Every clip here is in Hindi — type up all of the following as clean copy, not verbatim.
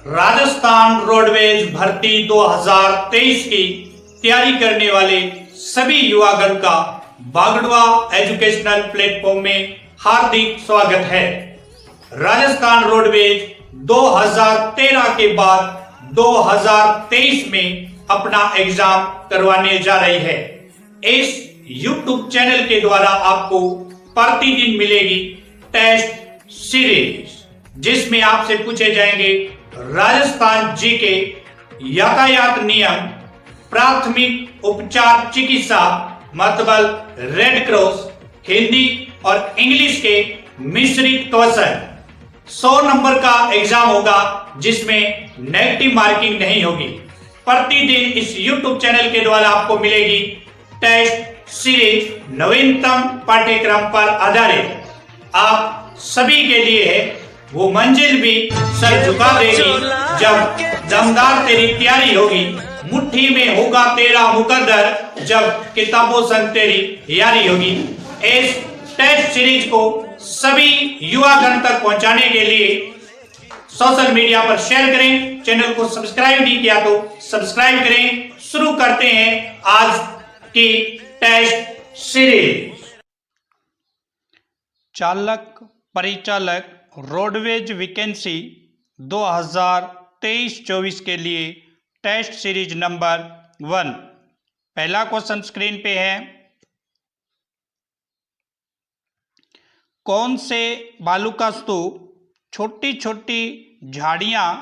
राजस्थान रोडवेज भर्ती 2023 की तैयारी करने वाले सभी युवागण का बागड़वा एजुकेशनल प्लेटफॉर्म में हार्दिक स्वागत है। राजस्थान रोडवेज 2013 के बाद 2023 में अपना एग्जाम करवाने जा रही है। इस YouTube चैनल के द्वारा आपको प्रतिदिन मिलेगी टेस्ट सीरीज, जिसमें आपसे पूछे जाएंगे राजस्थान जीके, यातायात नियम, प्राथमिक उपचार चिकित्सा मतलब रेड क्रॉस, हिंदी और इंग्लिश के मिश्रित क्वेश्चन। 100 नंबर का एग्जाम होगा जिसमें नेगेटिव मार्किंग नहीं होगी। प्रतिदिन इस YouTube चैनल के द्वारा आपको मिलेगी टेस्ट सीरीज नवीनतम पाठ्यक्रम पर आधारित। आप सभी के लिए है वो मंजिल भी सर झुका देगी जब दमदार तेरी तैयारी होगी। मुट्ठी में होगा तेरा मुकद्दर जब किताबों संग तेरी यारी होगी। इस टेस्ट सीरीज को सभी युवागण तक पहुंचाने के लिए सोशल मीडिया पर शेयर करें। चैनल को सब्सक्राइब नहीं किया तो सब्सक्राइब करें। शुरू करते हैं आज की टेस्ट सीरीज। चालक परिचालक रोडवेज वैकेंसी 2023-24 के लिए टेस्ट सीरीज नंबर 1। पहला क्वेश्चन स्क्रीन पे है, कौन से बालू का स्तूप छोटी छोटी झाड़ियां,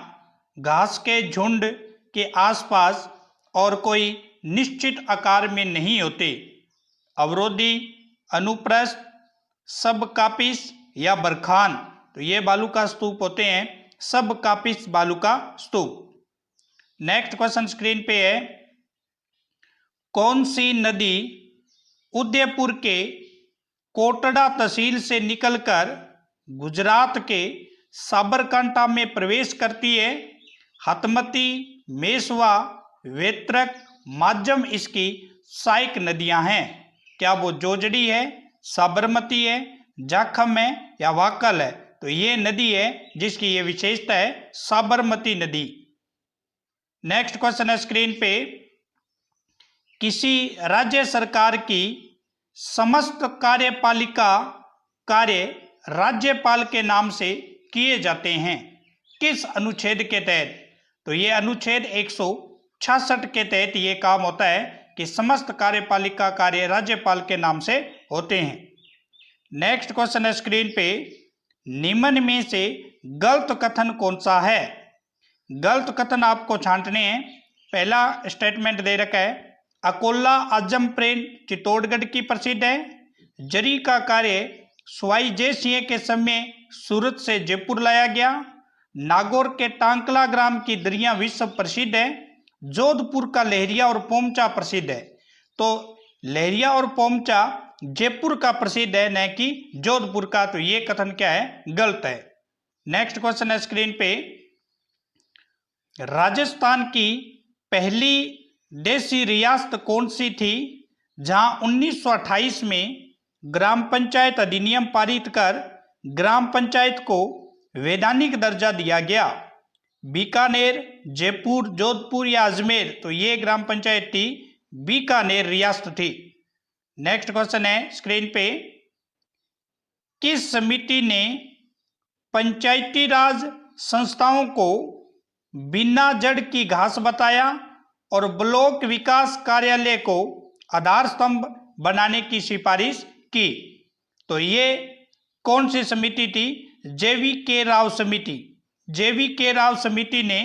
घास के झुंड के आसपास और कोई निश्चित आकार में नहीं होते? अवरोधी, अनुप्रस्थ, सबकापिस या बरखान? तो ये बालू का स्तूप होते हैं सबकापिस बालू का स्तूप। नेक्स्ट क्वेश्चन स्क्रीन पे है, कौन सी नदी उदयपुर के कोटड़ा तहसील से निकलकर गुजरात के साबरकांठा में प्रवेश करती है? हतमती, मेसवा, वेत्रक, माजम इसकी सहायक नदियां हैं। क्या वो जोजड़ी है, साबरमती है, जाखम है या वाकल है? तो ये नदी है जिसकी ये विशेषता है साबरमती नदी। नेक्स्ट क्वेश्चन है स्क्रीन पे, किसी राज्य सरकार की समस्त कार्यपालिका कार्य राज्यपाल के नाम से किए जाते हैं? किस अनुच्छेद के तहत? तो ये अनुच्छेद 166 के तहत ये काम होता है कि समस्त कार्यपालिका कार्य राज्यपाल के नाम से होते हैं। नेक्स्ट क्वेश्चन है स्क्रीन पे, निम्न में से गलत कथन कौन सा है? गलत कथन आपको छांटने हैं। पहला स्टेटमेंट दे रखा है, अकोला आजम प्रेम चित्तौड़गढ़ की प्रसिद्ध है। जरी का कार्य स्वाई जय सिंह के समय सूरत से जयपुर लाया गया। नागौर के टांकला ग्राम की दरिया विश्व प्रसिद्ध है। जोधपुर का लहरिया और पोमचा प्रसिद्ध है। तो लहरिया और पोमचा जयपुर का प्रसिद्ध है, न कि जोधपुर का। तो ये कथन क्या है? गलत है। नेक्स्ट क्वेश्चन है स्क्रीन पे, राजस्थान की पहली देसी रियासत कौन सी थी जहां 1928 में ग्राम पंचायत अधिनियम पारित कर ग्राम पंचायत को वैधानिक दर्जा दिया गया? बीकानेर, जयपुर, जोधपुर या अजमेर? तो ये ग्राम पंचायत थी बीकानेर रियासत थी। नेक्स्ट क्वेश्चन है स्क्रीन पे, किस समिति ने पंचायती राज संस्थाओं को बिना जड़ की घास बताया और ब्लॉक विकास कार्यालय को आधार स्तंभ बनाने की सिफारिश की? तो ये कौन सी समिति थी? JVK राव समिति। JVK राव समिति ने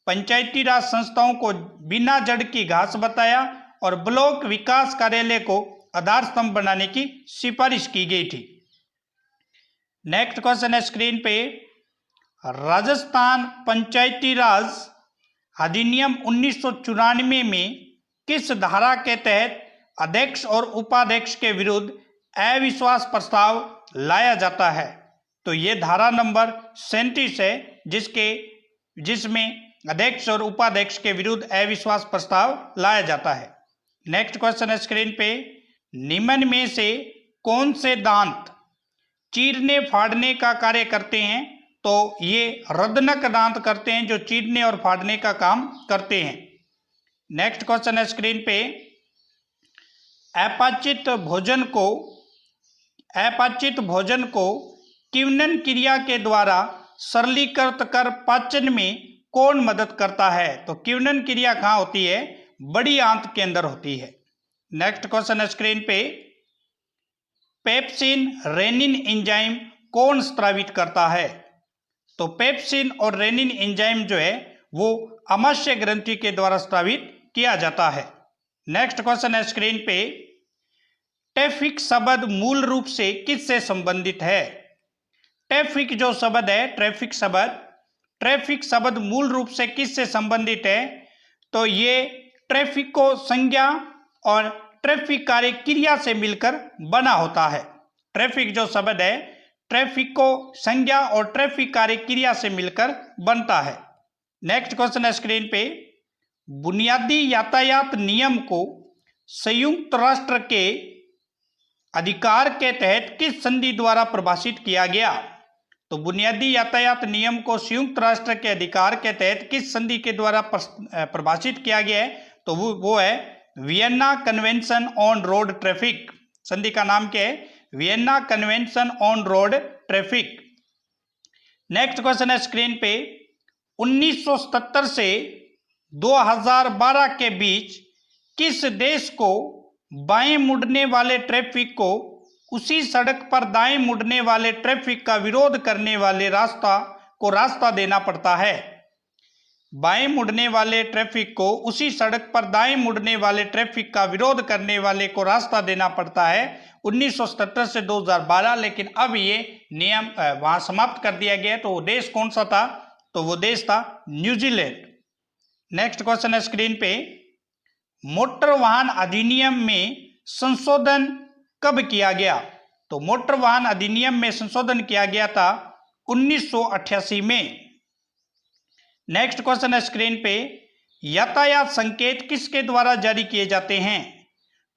पंचायती राज संस्थाओं को बिना जड़ की घास बताया और ब्लॉक विकास कार्यालय को आधार स्तंभ बनाने की सिफारिश की गई थी। नेक्स्ट क्वेश्चन है स्क्रीन पे, राजस्थान पंचायती राज अधिनियम 1994 में किस धारा के तहत अध्यक्ष और उपाध्यक्ष के विरुद्ध अविश्वास प्रस्ताव लाया जाता है? तो ये धारा नंबर 37 है जिसमें अध्यक्ष और उपाध्यक्ष के विरुद्ध अविश्वास प्रस्ताव लाया जाता है। नेक्स्ट क्वेश्चन है स्क्रीन पे, निम्न में से कौन से दांत चीरने फाड़ने का कार्य करते हैं? तो ये रदनक दांत करते हैं जो चीरने और फाड़ने का काम करते हैं। नेक्स्ट क्वेश्चन है स्क्रीन पे, अपाचित भोजन को किण्वन क्रिया के द्वारा सरलीकृत कर पाचन में कौन मदद करता है? तो किण्वन क्रिया कहाँ होती है? बड़ी आंत के अंदर होती है। नेक्स्ट क्वेश्चन है स्क्रीन पे, पेप्सिन रेनिन एंजाइम कौन स्रावित करता है? तो पेप्सिन और रेनिन एंजाइम जो है वो आमाशय ग्रंथि के द्वारा स्रावित किया जाता है। नेक्स्ट क्वेश्चन है स्क्रीन पे, टैफिक शब्द मूल रूप से किससे संबंधित है? टैफिक जो शब्द है, ट्रैफिक शब्द मूल रूप से किससे संबंधित है? तो ये ट्रैफिको संज्ञा और ट्रैफिक कार्य क्रिया से मिलकर बना होता है। ट्रैफिक जो शब्द है ट्रैफिको संज्ञा और ट्रैफिक कार्य क्रिया से मिलकर बनता है। नेक्स्ट क्वेश्चन है स्क्रीन पे, बुनियादी यातायात नियम को संयुक्त राष्ट्र के अधिकार के तहत किस संधि द्वारा परिभाषित किया गया? तो बुनियादी यातायात नियम को संयुक्त राष्ट्र के अधिकार के तहत किस संधि के द्वारा परिभाषित किया गया है? तो वो है Vienna convention on road traffic. संधि का नाम क्या है? Vienna convention on road traffic. Next question है स्क्रीन पे, 1977 से 2012 के बीच किस देश को बाएं मुड़ने वाले ट्रैफिक को उसी सड़क पर दाएं मुड़ने वाले ट्रैफिक का विरोध करने वाले रास्ता देना पड़ता है? बाएं मुड़ने वाले ट्रैफिक को उसी सड़क पर दाएं मुड़ने वाले ट्रैफिक का विरोध करने वाले को रास्ता देना पड़ता है 1977 से 2012। लेकिन अब ये नियम वहां समाप्त कर दिया गया। तो वो देश कौन सा था? तो वो देश था न्यूजीलैंड। नेक्स्ट क्वेश्चन है स्क्रीन पे, मोटर वाहन अधिनियम में संशोधन कब किया गया? तो मोटर वाहन अधिनियम में संशोधन किया गया था 1988 में। नेक्स्ट क्वेश्चन है स्क्रीन पे, यातायात संकेत किसके द्वारा जारी किए जाते हैं?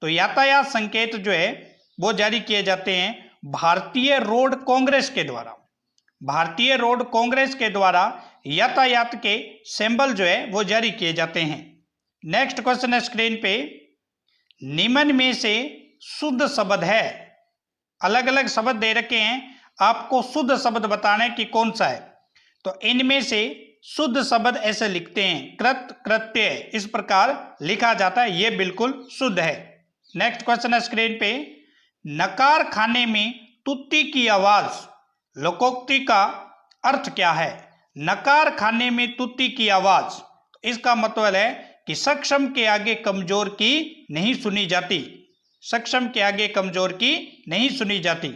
तो यातायात संकेत जो है वो जारी किए जाते हैं भारतीय रोड कांग्रेस के द्वारा। भारतीय रोड कांग्रेस के द्वारा यातायात के सिंबल जो है वो जारी किए जाते हैं। नेक्स्ट क्वेश्चन है स्क्रीन पे, निम्न में से शुद्ध शब्द है। अलग अलग शब्द दे रखे हैं, आपको शुद्ध शब्द बताना है कि कौन सा है। तो इनमें से शुद्ध शब्द ऐसे लिखते हैं, कृत, कृत्य, इस प्रकार लिखा जाता है, ये बिल्कुल शुद्ध है। नेक्स्ट क्वेश्चन है स्क्रीन पे, नकार खाने में तुत्ती की आवाज लोकोक्ति का अर्थ क्या है? नकार खाने में तुत्ती की आवाज, इसका मतलब है कि सक्षम के आगे कमजोर की नहीं सुनी जाती। सक्षम के आगे कमजोर की नहीं सुनी जाती।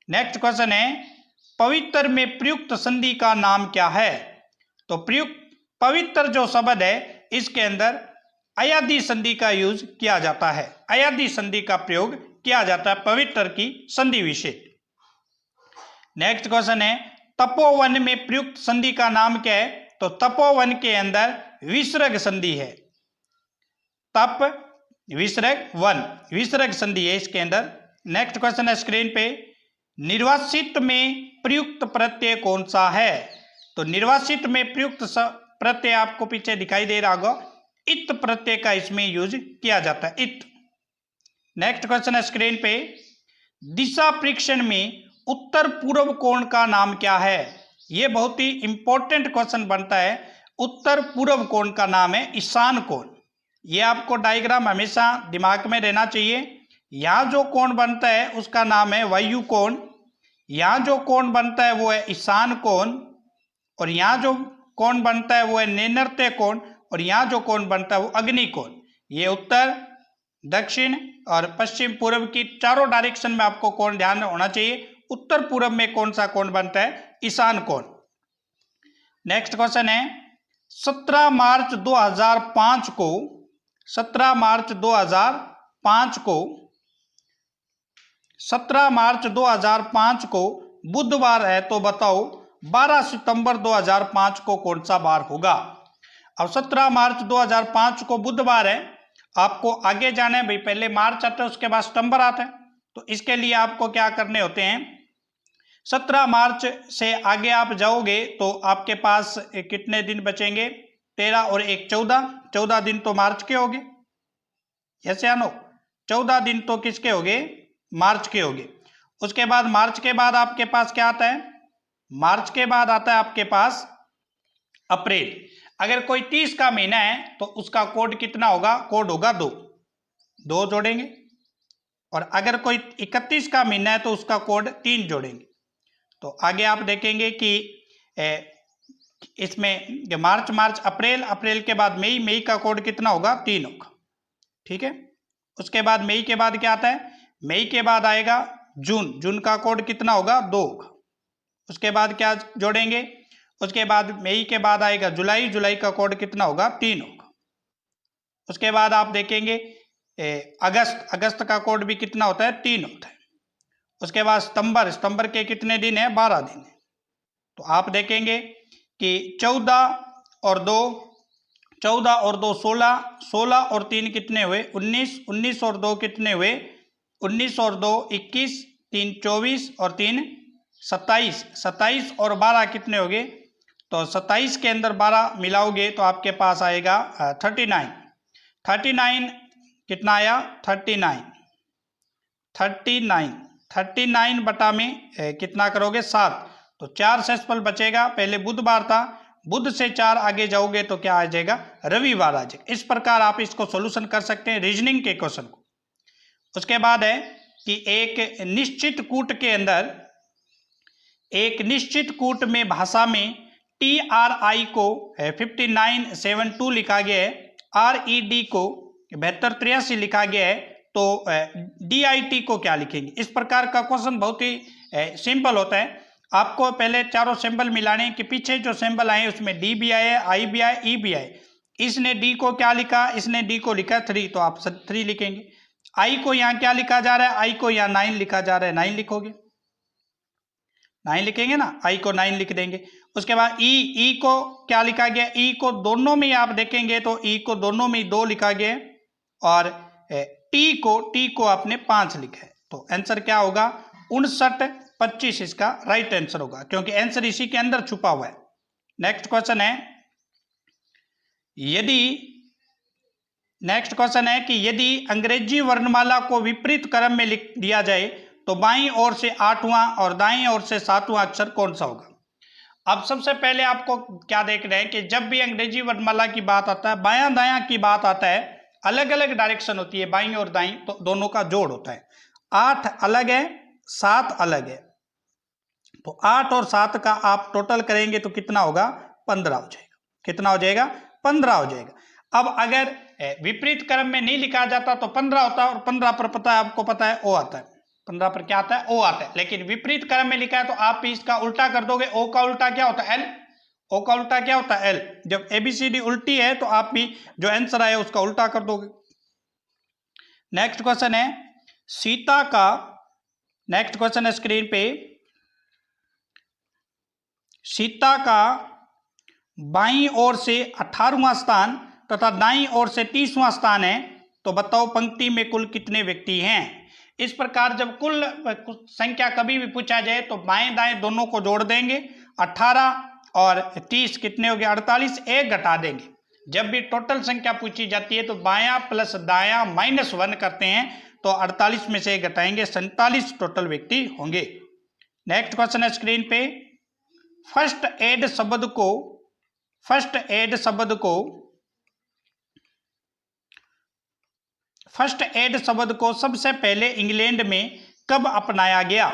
नेक्स्ट क्वेश्चन है, पवित्र में प्रयुक्त संधि का नाम क्या है? तो पवित्र जो शब्द है इसके अंदर अयादि संधि का यूज किया जाता है। अयादि संधि का प्रयोग किया जाता है पवित्र की संधि विशेष। नेक्स्ट क्वेश्चन है, तपोवन में प्रयुक्त संधि का नाम क्या है? तो तपोवन के अंदर विसर्ग संधि है। तप विसर्ग वन, विसर्ग संधि है इसके अंदर। नेक्स्ट क्वेश्चन है स्क्रीन पे, निर्वासित में प्रयुक्त प्रत्यय कौन सा है? तो निर्वासित में प्रयुक्त प्रत्यय आपको पीछे दिखाई दे रहा होगा, इत प्रत्यय का इसमें यूज किया जाता है, इत। नेक्स्ट क्वेश्चन है स्क्रीन पे, दिशा परीक्षण में उत्तर पूर्व कोण का नाम क्या है? यह बहुत ही इंपॉर्टेंट क्वेश्चन बनता है। उत्तर पूर्व कोण का नाम है ईशान कोण। यह आपको डायग्राम हमेशा दिमाग में रहना चाहिए। यहाँ जो कोण बनता है उसका नाम है वायु कोण, यहाँ जो कोण बनता है वो है ईशान कोण, और यहाँ जो कोण बनता है वो है नैऋत्य कोण, और यहाँ जो कोण बनता है वो अग्नि कोण। ये उत्तर, दक्षिण और पश्चिम पूर्व की चारों डायरेक्शन में आपको कोण ध्यान होना चाहिए। उत्तर पूर्व में कौन सा कोण बनता है? ईशान कोण। नेक्स्ट क्वेश्चन है, 17 मार्च 2005 को 17 मार्च 2005 को बुधवार है, तो बताओ 12 सितंबर 2005 को कौन सा बार होगा? अब 17 मार्च 2005 को बुधवार है, आपको आगे जाना है भाई। पहले मार्च आता है, उसके बाद सितंबर आता है। तो इसके लिए आपको क्या करने होते हैं, 17 मार्च से आगे आप जाओगे तो आपके पास कितने दिन बचेंगे? 13 और 1 14, 14 दिन तो मार्च के हो गए, यस या नो? 14 दिन तो किसके हो गए? मार्च के हो गए। उसके बाद मार्च के बाद आपके पास क्या आता है? मार्च के बाद आता है आपके पास अप्रैल। अगर कोई 30 का महीना है तो उसका कोड कितना होगा? कोड होगा 2, 2 जोड़ेंगे। और अगर कोई 31 का महीना है तो उसका कोड 3 जोड़ेंगे। तो आगे आप देखेंगे कि इसमें मार्च मार्च अप्रैल, अप्रैल के बाद मई, मई का कोड कितना होगा? 3 होगा, ठीक है। उसके बाद मई के बाद क्या आता है? मई के बाद आएगा जून, जून का कोड कितना होगा? 2 होगा। उसके बाद क्या जोड़ेंगे? उसके बाद मई के बाद आएगा जुलाई, जुलाई का कोड कितना होगा? 3 होगा। उसके बाद आप देखेंगे अगस्त, अगस्त का कोड भी कितना होता है? 3 होता है। उसके बाद सितंबर, सितंबर के कितने दिन है? 12 दिन है। तो आप देखेंगे कि 14 और 2 16, 16 और 3 कितने हुए? 19, 19 और 2 कितने हुए? 19 और 2 21, 3 24 और 3 27, 27 और 12 कितने हो गए? तो 27 के अंदर 12 मिलाओगे तो आपके पास आएगा 39, 39 कितना आया? 39, 39, 39 बटा में कितना करोगे? 7, तो 4 सेसफल बचेगा। पहले बुधवार था, बुध से 4 आगे जाओगे तो क्या आ जाएगा? रविवार आ जाएगा। इस प्रकार आप इसको सॉल्यूशन कर सकते हैं रीजनिंग के क्वेश्चन को। उसके बाद है कि एक निश्चित कूट के अंदर, एक निश्चित कूट में भाषा में TRI को 5972 लिखा गया है, RED को 7283 लिखा गया है, तो DIT को क्या लिखेंगे? इस प्रकार का क्वेश्चन बहुत ही सिंपल होता है। आपको पहले चारों सिंबल मिलाने के पीछे जो सिंबल आए उसमें D भी आए, I भी आए, E भी आए। इसने D को क्या लिखा? इसने D को लिखा 3, तो आप 3 लिखेंगे। I को यहाँ क्या लिखा जा रहा है? I को यहाँ 9 लिखा जा रहा है, 9 लिखोगे, 9 लिखेंगे ना, I को 9 लिख देंगे। उसके बाद E को क्या लिखा गया? E को दोनों में आप देखेंगे तो E को दोनों में 2 लिखा गया है, और T को आपने 5 लिखा है। तो आंसर क्या होगा? 59 25 इसका राइट आंसर होगा, क्योंकि आंसर इसी के अंदर छुपा हुआ है। नेक्स्ट क्वेश्चन है, नेक्स्ट क्वेश्चन है कि यदि अंग्रेजी वर्णमाला को विपरीत क्रम में लिख दिया जाए तो बाईं ओर से 8वां और दाईं ओर से 7वां अक्षर कौन सा होगा? अब सबसे पहले आपको क्या देख रहे हैं कि जब भी अंग्रेजी वर्णमाला की बात आता है, बायां दायां की बात आता है, अलग अलग डायरेक्शन होती है, बाईं और दाईं, तो दोनों का जोड़ होता है। 8 अलग है, 7 अलग है, तो 8 और 7 का आप टोटल करेंगे तो कितना होगा? 15 हो जाएगा। कितना हो जाएगा? 15 हो जाएगा। अब अगर विपरीत क्रम में नहीं लिखा जाता तो 15 होता है, और 15 पर पता है, आपको पता है, ओ आता है। 15 पर क्या आता है? ओ आता है। लेकिन विपरीत क्रम में लिखा है तो आप भी इसका उल्टा कर दोगे। ओ का उल्टा क्या होता है? एल। ओ का उल्टा क्या होता है? एल। जब ABCD उल्टी है तो आप भी जो आंसर आया उसका उल्टा कर दोगे। नेक्स्ट क्वेश्चन है सीता का, नेक्स्ट क्वेश्चन है स्क्रीन पे, सीता का बाईं ओर से 18वां स्थान तथा दाईं ओर से 30वां स्थान है, तो बताओ पंक्ति में कुल कितने व्यक्ति हैं? इस प्रकार जब कुल संख्या कभी भी पूछा जाए तो बाएं दाएं दोनों को जोड़ देंगे। 18 और 30 कितने हो गए? 48, एक घटा देंगे। जब भी टोटल संख्या पूछी जाती है तो बायां प्लस दायां -1 करते हैं, तो 48 में से एक घटाएंगे, 47 टोटल व्यक्ति होंगे। नेक्स्ट क्वेश्चन है स्क्रीन पे, फर्स्ट एड शब्द को, फर्स्ट एड शब्द को, फर्स्ट एड शब्द को सबसे पहले इंग्लैंड में कब अपनाया गया?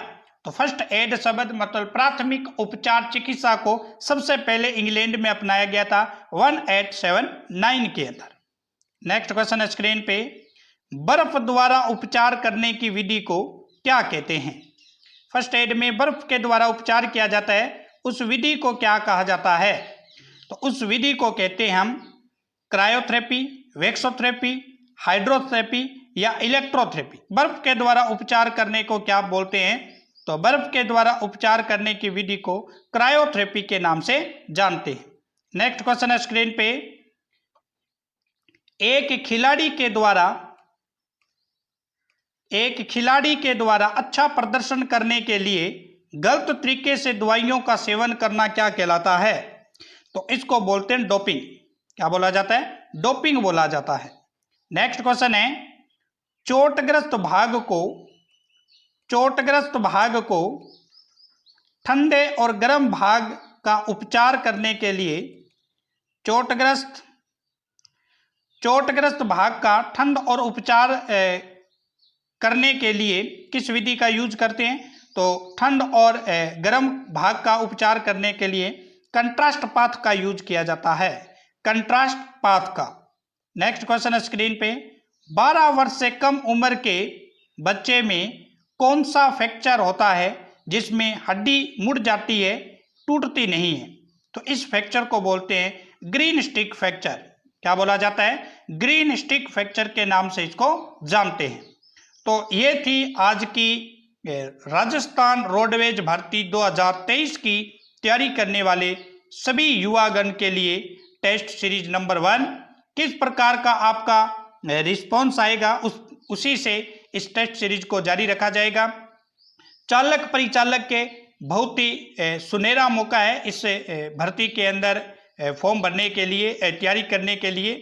तो फर्स्ट एड शब्द मतलब प्राथमिक उपचार चिकित्सा को सबसे पहले इंग्लैंड में अपनाया गया था 1879 के अंदर। नेक्स्ट क्वेश्चन है स्क्रीन पे, बर्फ द्वारा उपचार करने की विधि को क्या कहते हैं? फर्स्ट एड में बर्फ के द्वारा उपचार किया जाता है, उस विधि को क्या कहा जाता है? तो उस विधि को कहते हैं हम क्रायोथेरेपी, वैक्सोथेरेपी, हाइड्रोथेरेपी या इलेक्ट्रोथेरेपी। बर्फ के द्वारा उपचार करने को क्या बोलते हैं? तो बर्फ के द्वारा उपचार करने की विधि को क्रायोथेरेपी के नाम से जानते हैं। नेक्स्ट क्वेश्चन है स्क्रीन पे, एक खिलाड़ी के द्वारा अच्छा प्रदर्शन करने के लिए गलत तरीके से दवाइयों का सेवन करना क्या कहलाता है? तो इसको बोलते हैं डोपिंग। क्या बोला जाता है? डोपिंग बोला जाता है। नेक्स्ट क्वेश्चन है, चोटग्रस्त भाग को ठंडे और गर्म भाग का उपचार करने के लिए चोटग्रस्त भाग का ठंड और उपचार करने के लिए किस विधि का यूज करते हैं? तो ठंड और गर्म भाग का उपचार करने के लिए कंट्रास्ट पाथ का यूज किया जाता है, कंट्रास्ट पाथ का। नेक्स्ट क्वेश्चन है स्क्रीन पे, 12 वर्ष से कम उम्र के बच्चे में कौन सा फ्रैक्चर होता है जिसमें हड्डी मुड़ जाती है, टूटती नहीं है? तो इस फ्रैक्चर को बोलते हैं ग्रीन स्टिक फ्रैक्चर। क्या बोला जाता है? ग्रीन स्टिक फ्रैक्चर के नाम से इसको जानते हैं। तो ये थी आज की राजस्थान रोडवेज भर्ती 2023 की तैयारी करने वाले सभी युवागण के लिए टेस्ट सीरीज नंबर 1। किस प्रकार का आपका रिस्पॉन्स आएगा उसी से इस टेस्ट सीरीज को जारी रखा जाएगा। चालक परिचालक के बहुत ही सुनहरा मौका है इस भर्ती के अंदर फॉर्म भरने के लिए, तैयारी करने के लिए।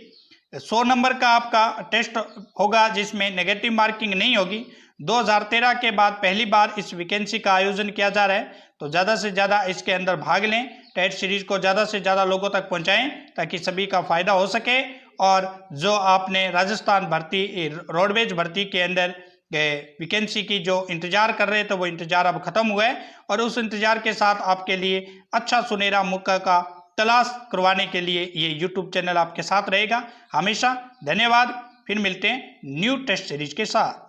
100 नंबर का आपका टेस्ट होगा जिसमें नेगेटिव मार्किंग नहीं होगी। 2013 के बाद पहली बार इस वैकेंसी का आयोजन किया जा रहा है, तो ज़्यादा से ज़्यादा इसके अंदर भाग लें, टेस्ट सीरीज को ज़्यादा से ज़्यादा लोगों तक पहुंचाएं ताकि सभी का फायदा हो सके। और जो आपने राजस्थान भर्ती रोडवेज भर्ती के अंदर वैकेंसी की जो इंतजार कर रहे थे वो इंतजार अब खत्म हुआ है, और उस इंतजार के साथ आपके लिए अच्छा सुनहरा मौका का तलाश करवाने के लिए ये YouTube चैनल आपके साथ रहेगा हमेशा। धन्यवाद, फिर मिलते हैं न्यू टेस्ट सीरीज के साथ।